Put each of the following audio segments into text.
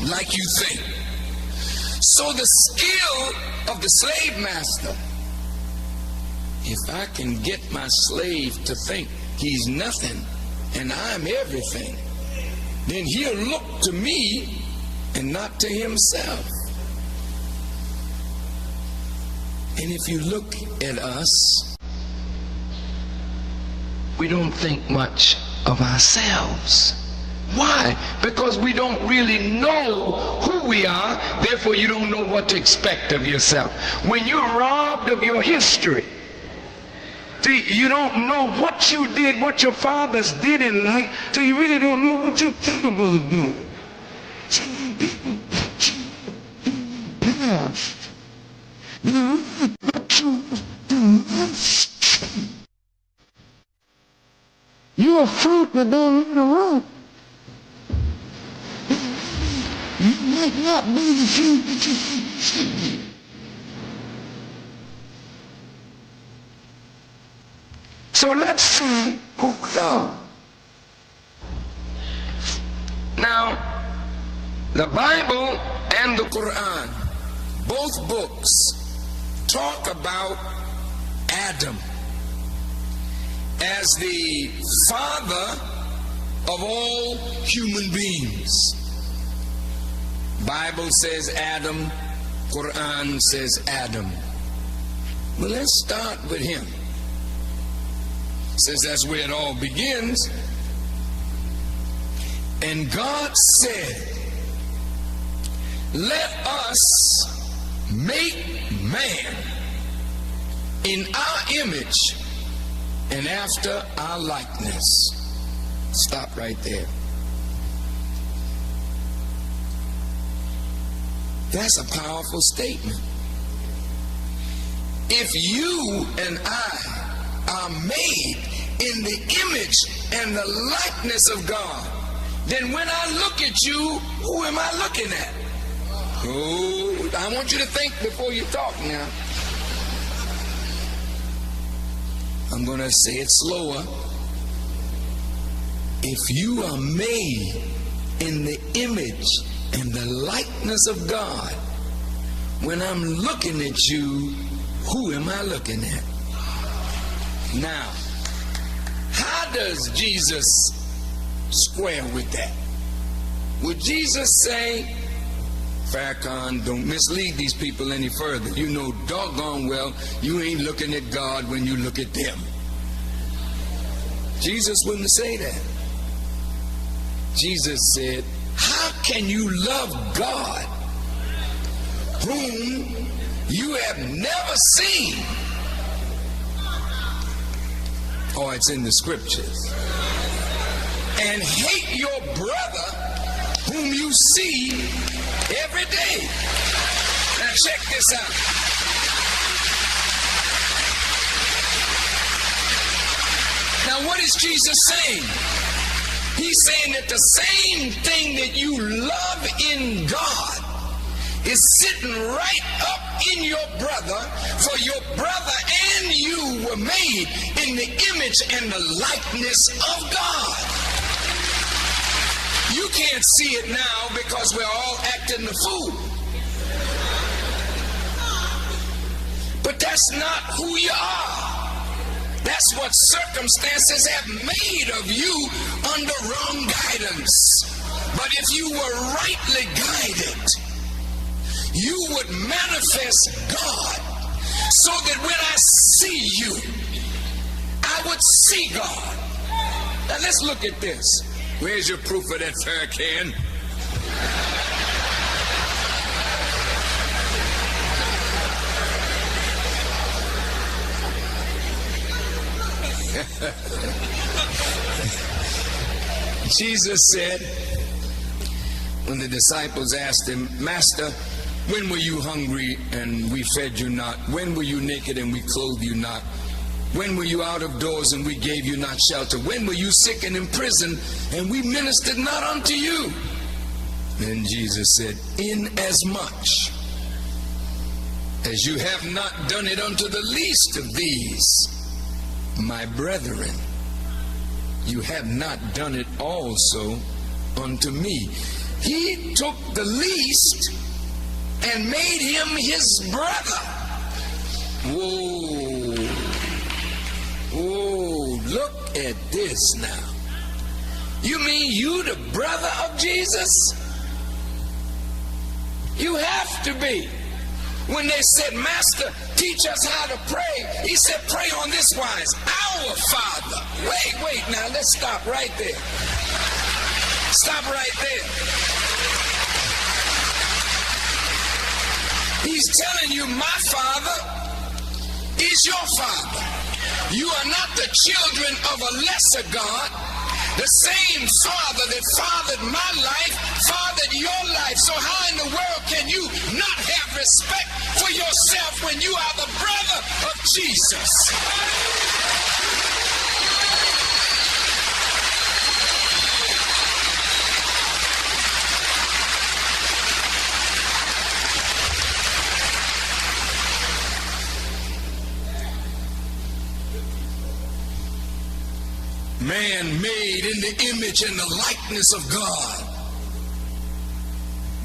like you think. So the skill of the slave master, if I can get my slave to think he's nothing and I'm everything, then he'll look to me and not to himself. And if you look at us, we don't think much of ourselves. Why? Because we don't really know who we are, therefore you don't know what to expect of yourself. When you're robbed of your history, see, you don't know what you did, what your fathers did in life, so you really don't know what your fathers do. You're a fruit that don't need a root. You might not be the fruit that you see. So let's see who we are. Now, the Bible and the Quran, both books, talk about Adam as the father of all human beings. Bible says Adam, Quran says Adam. Well, let's start with him, since that's where it all begins. And God said, let us make man in our image and after our likeness. Stop right there. That's a powerful statement. If you and I are made in the image and the likeness of God, then when I look at you, who am I looking at? Oh, I want you to think before you talk now. I'm going to say it slower. If you are made in the image and the likeness of God, when I'm looking at you, who am I looking at? Now, how does Jesus square with that? Would Jesus say, Farrakhan, don't mislead these people any further. You know doggone well you ain't looking at God when you look at them. Jesus wouldn't say that. Jesus said, how can you love God whom you have never seen? Oh, it's in the scriptures. And hate your brother whom you see every day. Now check this out. Now what is Jesus saying? He's saying that the same thing that you love in God is sitting right up in your brother, for your brother and you were made in the image and the likeness of God. You can't see it now because we're all acting the fool. But that's not who you are. That's what circumstances have made of you under wrong guidance. But if you were rightly guided, you would manifest God so that when I see you, I would see God. Now let's look at this. Where's your proof of that, Farrakhan? Jesus said, when the disciples asked him, Master, when were you hungry and we fed you not? When were you naked and we clothed you not? When were you out of doors and we gave you not shelter? When were you sick and in prison and we ministered not unto you? Then Jesus said, inasmuch as you have not done it unto the least of these, my brethren, you have not done it also unto me. He took the least and made him his brother. Whoa. Whoa, look at this now. You mean you the brother of Jesus? You have to be. When they said, Master, teach us how to pray, he said, pray on this wise, our Father. Wait, now, let's stop right there. Stop right there. He's telling you, my Father is your Father. You are not the children of a lesser God. The same Father that fathered my life, fathered your life. So how in the world can you not have respect for yourself when you are the brother of Jesus? Man made in the image and the likeness of God.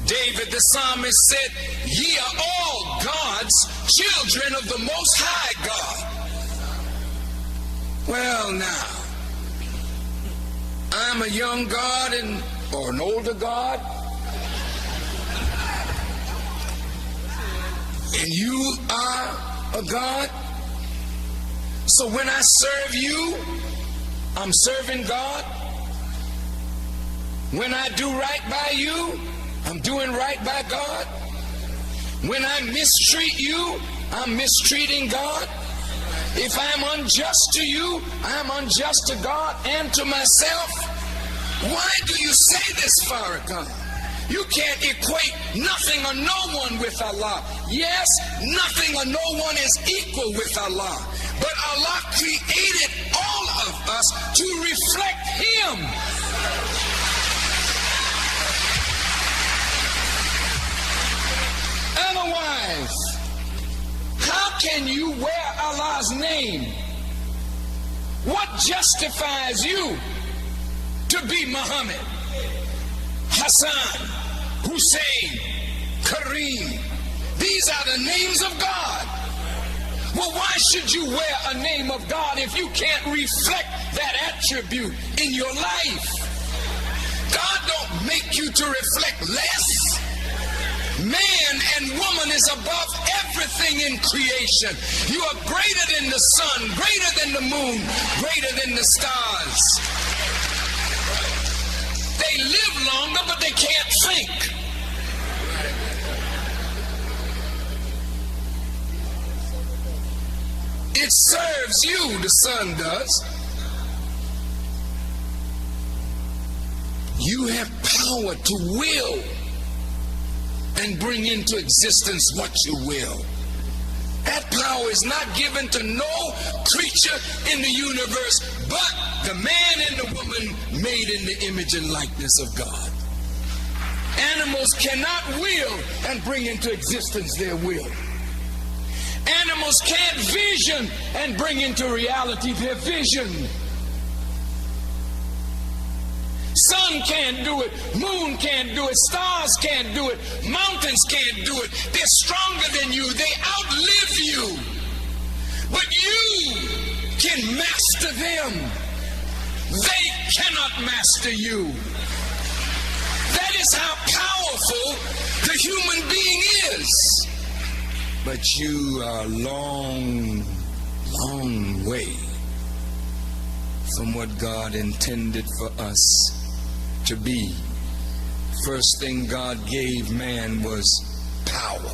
David the psalmist said, ye are all God's children of the Most High God. Well now, I'm a young God or an older God, and you are a God. So when I serve you, I'm serving God. When I do right by you, I'm doing right by God. When I mistreat you, I'm mistreating God. If I'm unjust to you, I'm unjust to God and to myself. Why do you say this, Farrakhan? You can't equate nothing or no one with Allah. Yes, nothing or no one is equal with Allah. But Allah created all of us to reflect Him. Otherwise, how can you wear Allah's name? What justifies you to be Muhammad, Hassan, Hussein, Kareem? These are the names of God. Well, why should you wear a name of God if you can't reflect that attribute in your life? God don't make you to reflect less. Man and woman is above everything in creation. You are greater than the sun, greater than the moon, greater than the stars. They live longer, but they can't think. It serves you, the sun does. You have power to will and bring into existence what you will. That power is not given to no creature in the universe but the man and the woman made in the image and likeness of God. Animals cannot will and bring into existence their will. Animals can't vision and bring into reality their vision. Sun can't do it, moon can't do it, stars can't do it, mountains can't do it. They're stronger than you, they outlive you. But you can master them. They cannot master you. That is how powerful the human being is. But you are a long, long way from what God intended for us to be. First thing God gave man was power.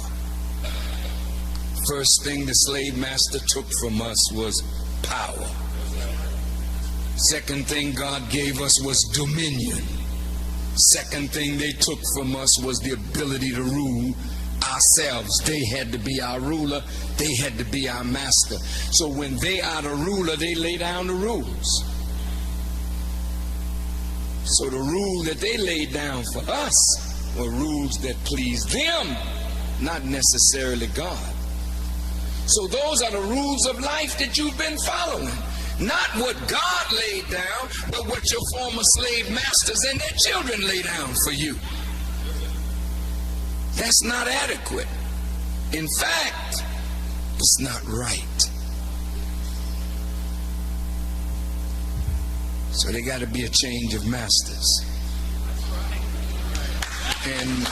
First thing the slave master took from us was power. Second thing God gave us was dominion. Second thing they took from us was the ability to rule ourselves. They had to be our ruler. They had to be our master. So when they are the ruler, they lay down the rules. So the rule that they laid down for us were rules that pleased them, not necessarily God. So those are the rules of life that you've been following. Not what God laid down, but what your former slave masters and their children lay down for you. That's not adequate. In fact, it's not right. So there got to be a change of masters. And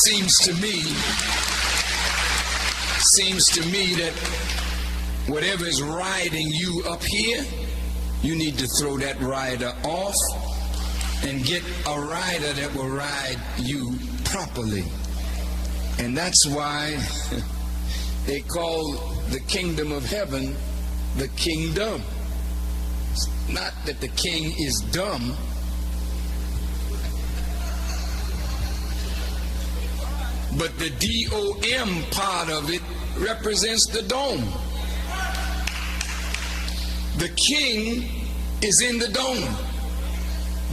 seems to me that whatever is riding you up here, you need to throw that rider off and get a rider that will ride you properly. And that's why they call the kingdom of heaven the kingdom. It's not that the king is dumb. But the D-O-M part of it represents the dome. The king is in the dome.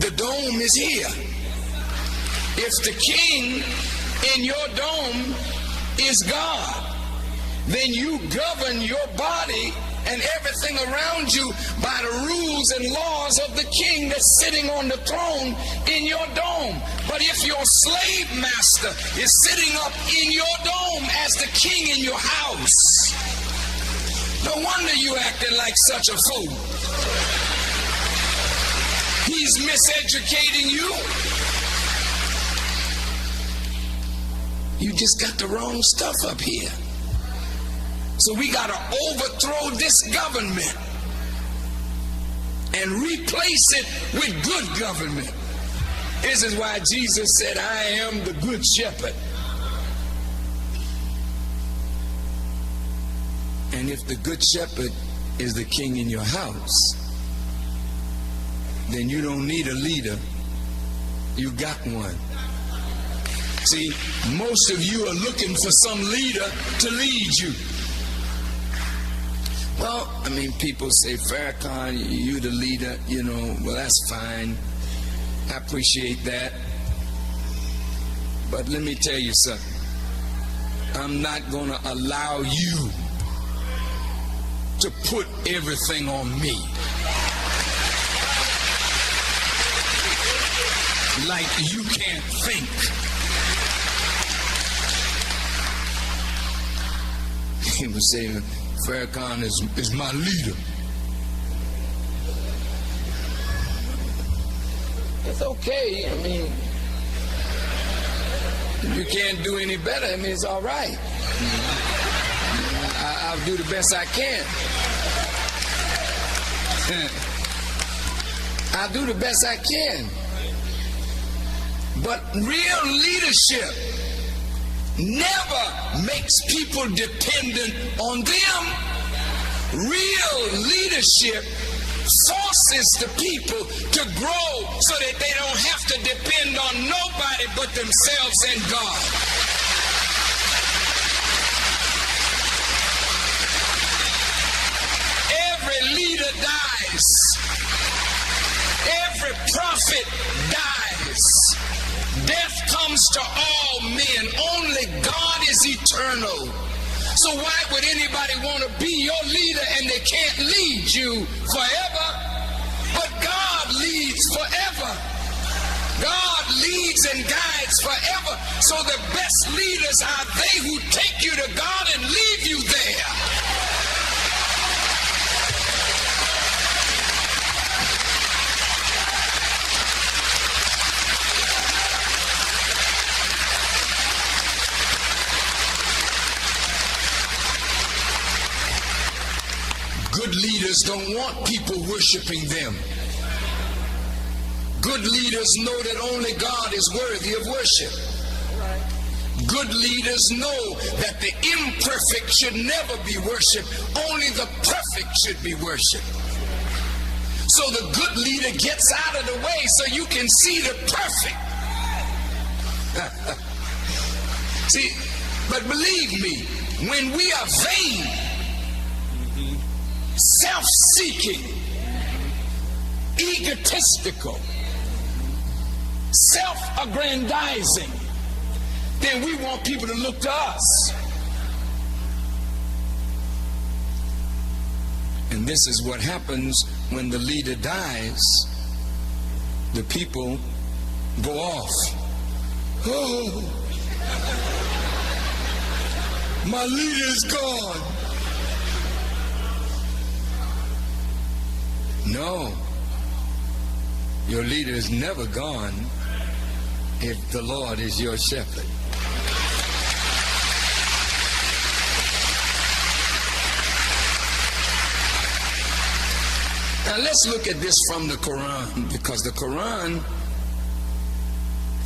The dome is here. If the king in your dome is God, then you govern your body and everything around you by the rules and laws of the king that's sitting on the throne in your dome. But if your slave master is sitting up in your dome as the king in your house, no wonder you acting like such a fool. He's miseducating you. You just got the wrong stuff up here. So we got to overthrow this government and replace it with good government. This is why Jesus said, I am the good shepherd. And if the good shepherd is the king in your house, then you don't need a leader. You got one. See, most of you are looking for some leader to lead you. Well, I mean, people say, Farrakhan, you the leader, you know, well, that's fine. I appreciate that. But let me tell you something. I'm not going to allow you to put everything on me. Like you can't think. He was saying, Farrakhan is my leader. It's okay. I mean, you can't do any better. I mean, it's all right. I'll do the best I can. I'll do the best I can. But real leadership never makes people dependent on them. Real leadership forces the people to grow so that they don't have to depend on nobody but themselves and God. Every leader dies. Every prophet dies. Death comes to all men. Only God is eternal. So why would anybody want to be your leader and they can't lead you forever? But God leads forever. God leads and guides forever. So the best leaders are they who take you to God and leave you there. Good leaders don't want people worshiping them. Good leaders know that only God is worthy of worship. Good leaders know that the imperfect should never be worshiped. Only the perfect should be worshiped. So the good leader gets out of the way so you can see the perfect. See, but believe me, when we are vain, self-seeking, egotistical, self-aggrandizing, then we want people to look to us. And this is what happens when the leader dies. The people go off. Oh, my leader is gone. No, your leader is never gone if the Lord is your shepherd. Now let's look at this from the Quran, because the Quran,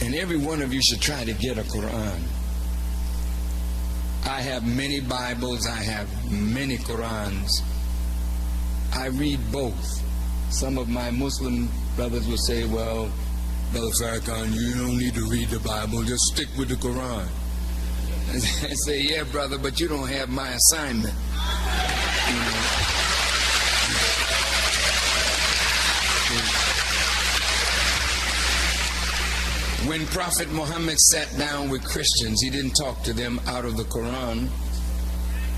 and every one of you should try to get a Quran. I have many Bibles, I have many Qurans. I read both. Some of my Muslim brothers will say, well, Brother Farrakhan, you don't need to read the Bible, just stick with the Quran. I say, yeah, brother, but you don't have my assignment. You know? When Prophet Muhammad sat down with Christians, he didn't talk to them out of the Quran.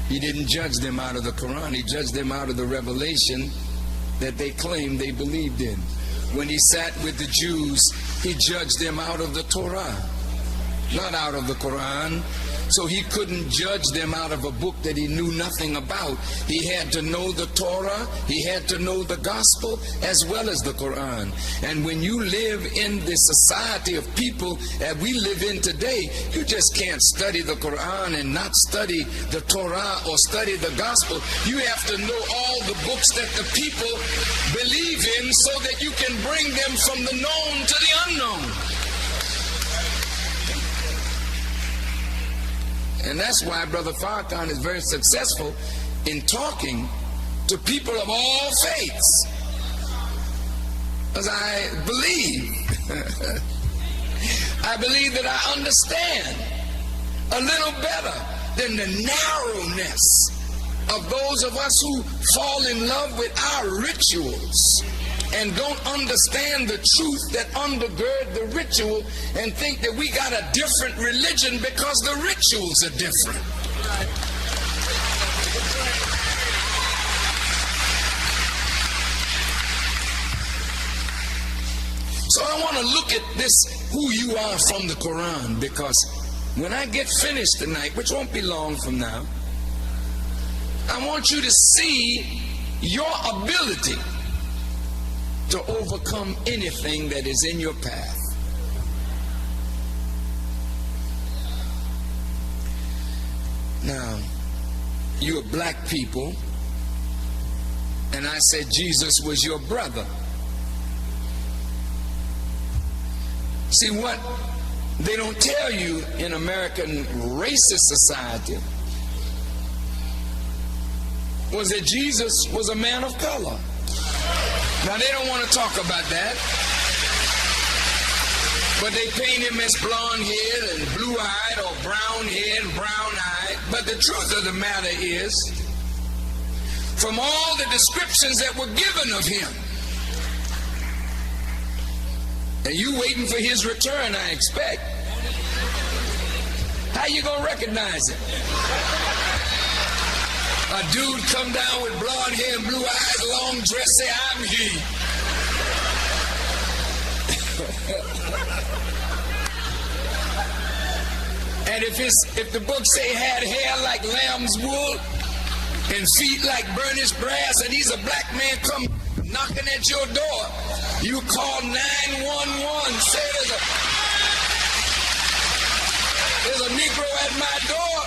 He didn't judge them out of the Quran. He judged them out of the revelation that they claimed they believed in. When he sat with the Jews, he judged them out of the Torah, not out of the Quran. So he couldn't judge them out of a book that he knew nothing about. He had to know the Torah, he had to know the gospel as well as the Quran. And when you live in the society of people that we live in today, you just can't study the Quran and not study the Torah or study the gospel. You have to know all the books that the people believe in so that you can bring them from the known to the unknown. And that's why Brother Farrakhan is very successful in talking to people of all faiths. Because I believe that I understand a little better than the narrowness of those of us who fall in love with our rituals and don't understand the truth that undergird the ritual and think that we got a different religion because the rituals are different. So I want to look at this, who you are from the Quran, because when I get finished tonight, which won't be long from now, I want you to see your ability to overcome anything that is in your path. Now, you're black people, and I said Jesus was your brother. See, what they don't tell you in American racist society was that Jesus was a man of color. Now, they don't want to talk about that, but they paint him as blonde-haired and blue-eyed or brown-haired and brown-eyed. But the truth of the matter is, from all the descriptions that were given of him, and you waiting for his return, I expect, how you gonna recognize it? A dude come down with blonde hair and blue eyes, long dress, say, I'm he. And if the book say had hair like lamb's wool and feet like burnished brass, and he's a black man come knocking at your door, you call 911, say there's a Negro at my door.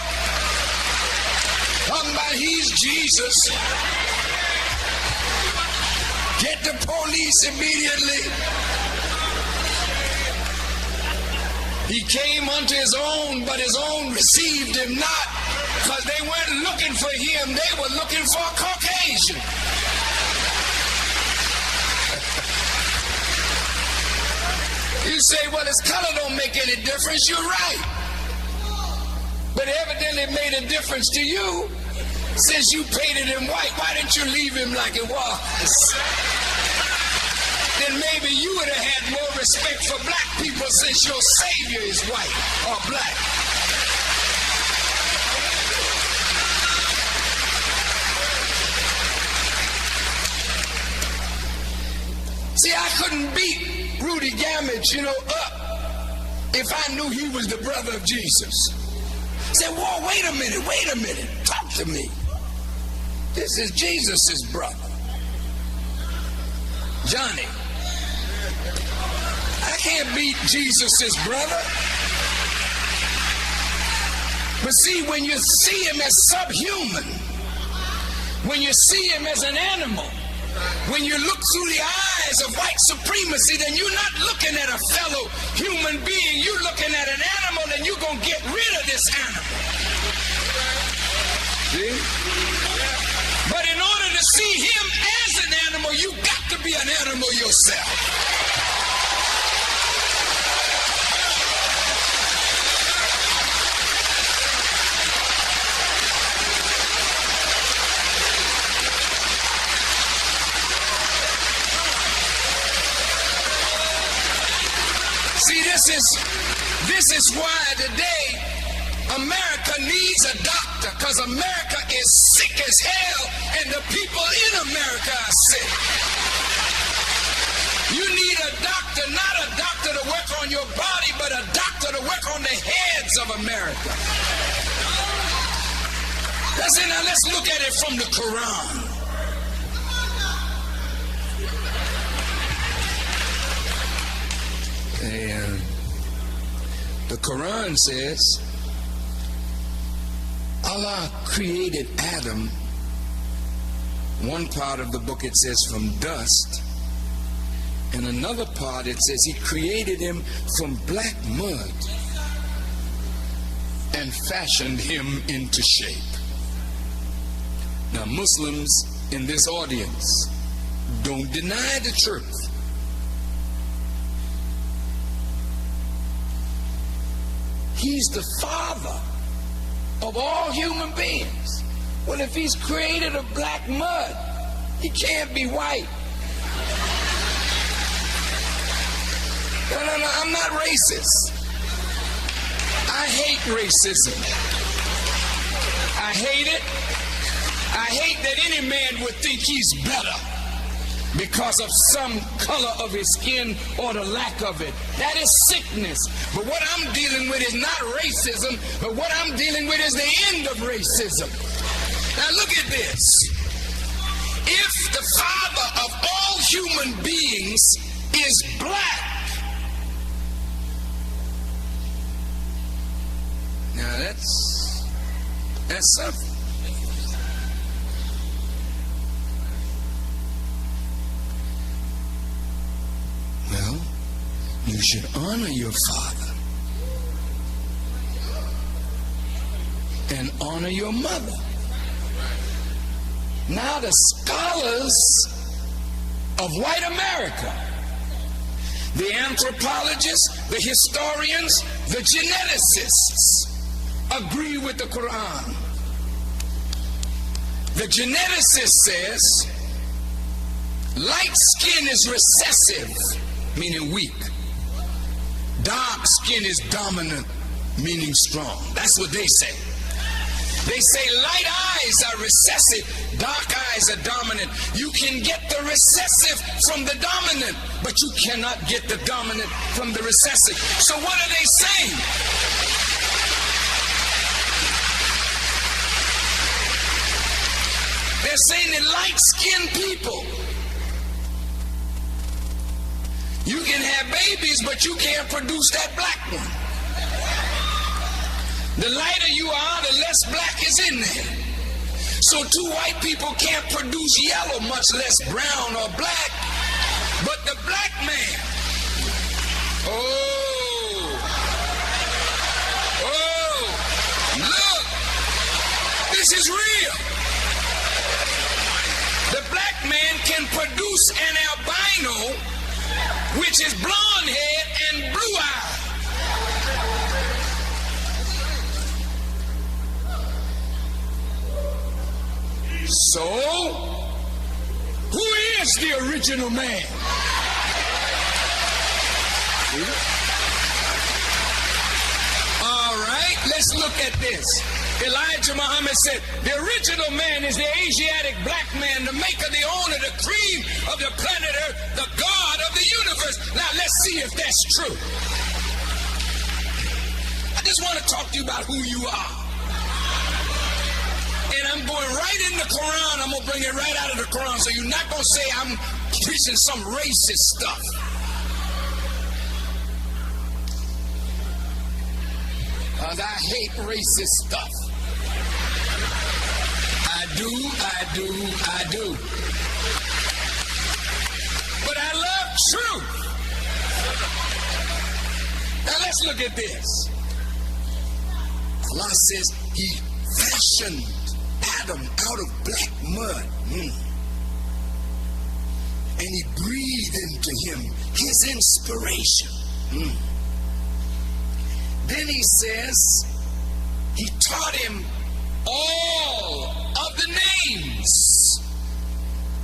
Talking about he's Jesus. Get the police immediately. He came unto his own, but his own received him not, because they weren't looking for him, they were looking for a Caucasian. You say, well, his color don't make any difference. You're right. But evidently it made a difference to you. Since you painted him white, why didn't you leave him like it was? Then maybe you would have had more respect for black people, since your Savior is white or black. See, I couldn't beat Rudy Gamage, up. if I knew he was the brother of Jesus? Say, whoa, wait a minute, talk to me. This is Jesus's brother. Johnny, I can't beat Jesus's brother. But see, when you see him as subhuman, when you see him as an animal, when you look through the eyes of white supremacy, then you're not looking at a fellow human being. You're looking at an animal, and you're going to get rid of this animal. See? But in order to see him as an animal, you got to be an animal yourself. See, this is why today America needs a doctor, because America is sick as hell, and the people in America are sick. You need a doctor, not a doctor to work on your body, but a doctor to work on the heads of America. Now let's look at it from the Quran. And the Quran says Allah created Adam. One part of the book it says from dust, and another part it says he created him from black mud and fashioned him into shape. Now Muslims in this audience, don't deny the truth. He's the father of all human beings. Well, if he's created of black mud, he can't be white. No, I'm not racist. I hate racism. I hate it. I hate that any man would think he's better because of some color of his skin or the lack of it. That is sickness. But what I'm dealing with is not racism, but what I'm dealing with is the end of racism. Now look at this. If the father of all human beings is black, now that's something. Well, you should honor your father and honor your mother. Now the scholars of white America, the anthropologists, the historians, the geneticists agree with the Quran. The geneticist says light skin is recessive, meaning weak. Dark skin is dominant, meaning strong. That's what they say. They say light eyes are recessive, dark eyes are dominant. You can get the recessive from the dominant, but you cannot get the dominant from the recessive. So what are they saying? They're saying that light-skinned people, you can have babies, but you can't produce that black one. The lighter you are, the less black is in there. So two white people can't produce yellow, much less brown or black. But the black man, look, this is real. The black man can produce an albino, which is blonde head and blue eye. So, who is the original man? All right, let's look at this. Elijah Muhammad said, the original man is the Asiatic black man, the maker, the owner, the cream of the planet Earth, the God of the universe. Now, let's see if that's true. just want to talk to you about who you are. And I'm going right in the Quran. I'm going to bring it right out of the Quran. So you're not going to say I'm preaching some racist stuff. Because I hate racist stuff. I do. But I love truth. Now let's look at this. Allah says he fashioned Adam out of black mud. And he breathed into him his inspiration. Then he says he taught him all of the names.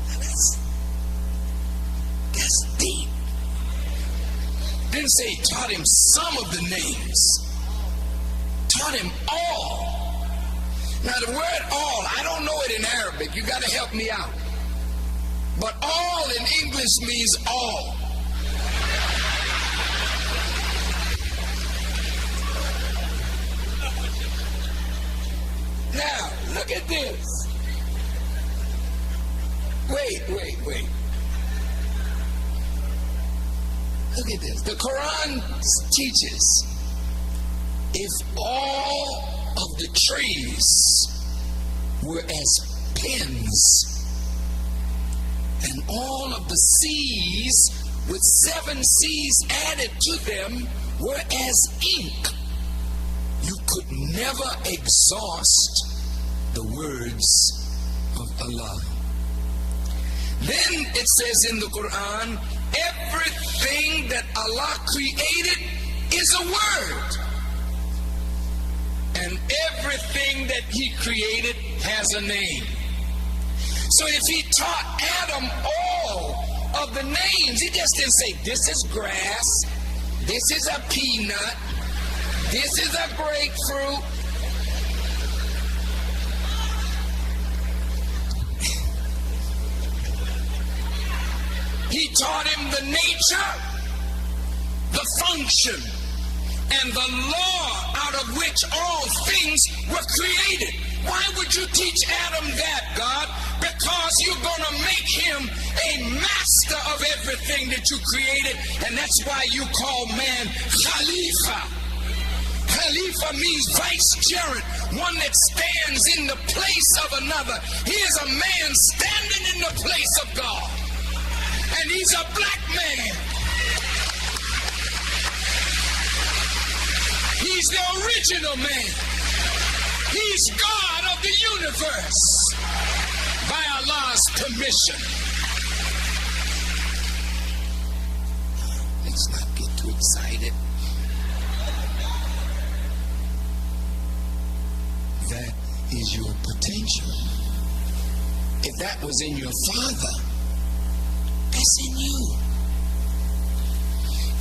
Now that's deep. Didn't say he taught him some of the names. Taught him all. Now the word all, I don't know it in Arabic. You got to help me out. But all in English means all. Now, look at this. Wait. Look at this. The Quran teaches if all of the trees were as pens and all of the seas with 7 seas added to them were as ink, you could never exhaust the words of Allah. Then it says in the Quran, everything that Allah created is a word. And everything that he created has a name. So if he taught Adam all of the names, he just didn't say, this is grass, this is a peanut, this is a grapefruit. He taught him the nature, the function, and the law out of which all things were created. Why would you teach Adam that, God? Because you're going to make him a master of everything that you created, and that's why you call man Khalifa. Khalifa means vicegerent, one that stands in the place of another. He is a man standing in the place of God. And he's a black man. He's the original man. He's God of the universe by Allah's permission. Let's not get too excited. That is your potential. If that was in your father, that's in you.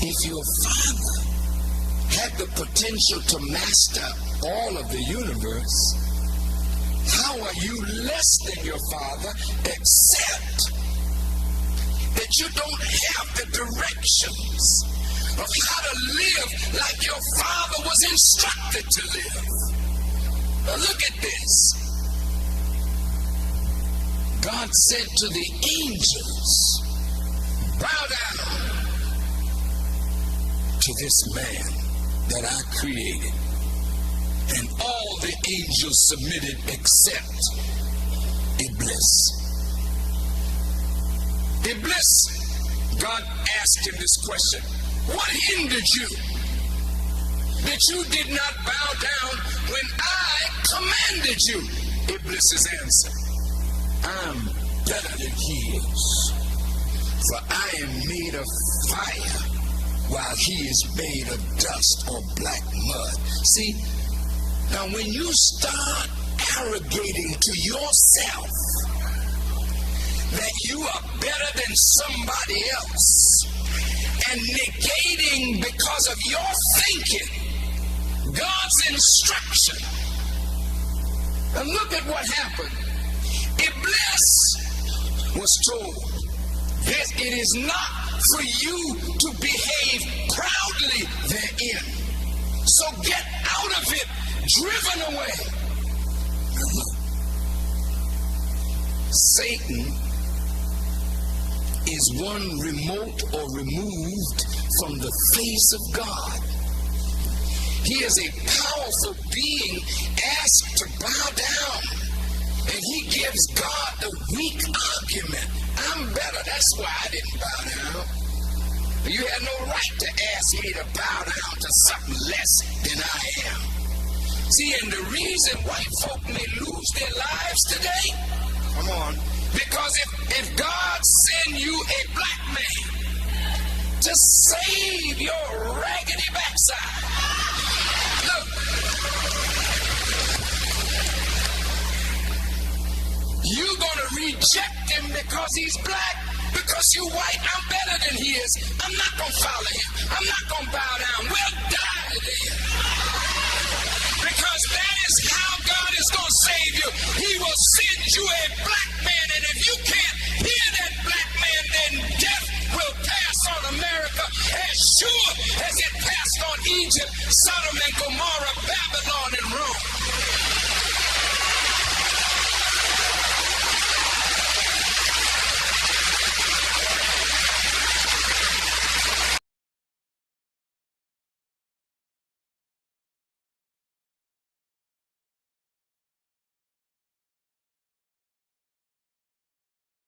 If your father had the potential to master all of the universe, how are you less than your father except that you don't have the directions of how to live like your father was instructed to live? Now look at this. God said to the angels, bow down to this man that I created. And all the angels submitted except Iblis. Iblis, God asked him this question, what hindered you that you did not bow down when I commanded you? Iblis's answer, I'm better than he is, for I am made of fire while he is made of dust or black mud. See, now when you start arrogating to yourself that you are better than somebody else and negating because of your thinking God's instruction, and look at what happened. Iblis was told that it is not for you to behave proudly therein. So get out driven away. Now look, Satan is one remote or removed from the face of God. He is a powerful being asked to bow down, and he gives God the weak argument. I'm better, that's why I didn't bow down. You had no right to ask me to bow down to something less than I am. See, and the reason white folk may lose their lives today, come on, because if God send you a black man to save your raggedy backside, look, you're gonna reject him because he's black. Because you white, I'm better than he is. I'm not gonna follow him. I'm not gonna bow down. We'll die then. Because that is how God is gonna save you. He will send you a black man, and if you can't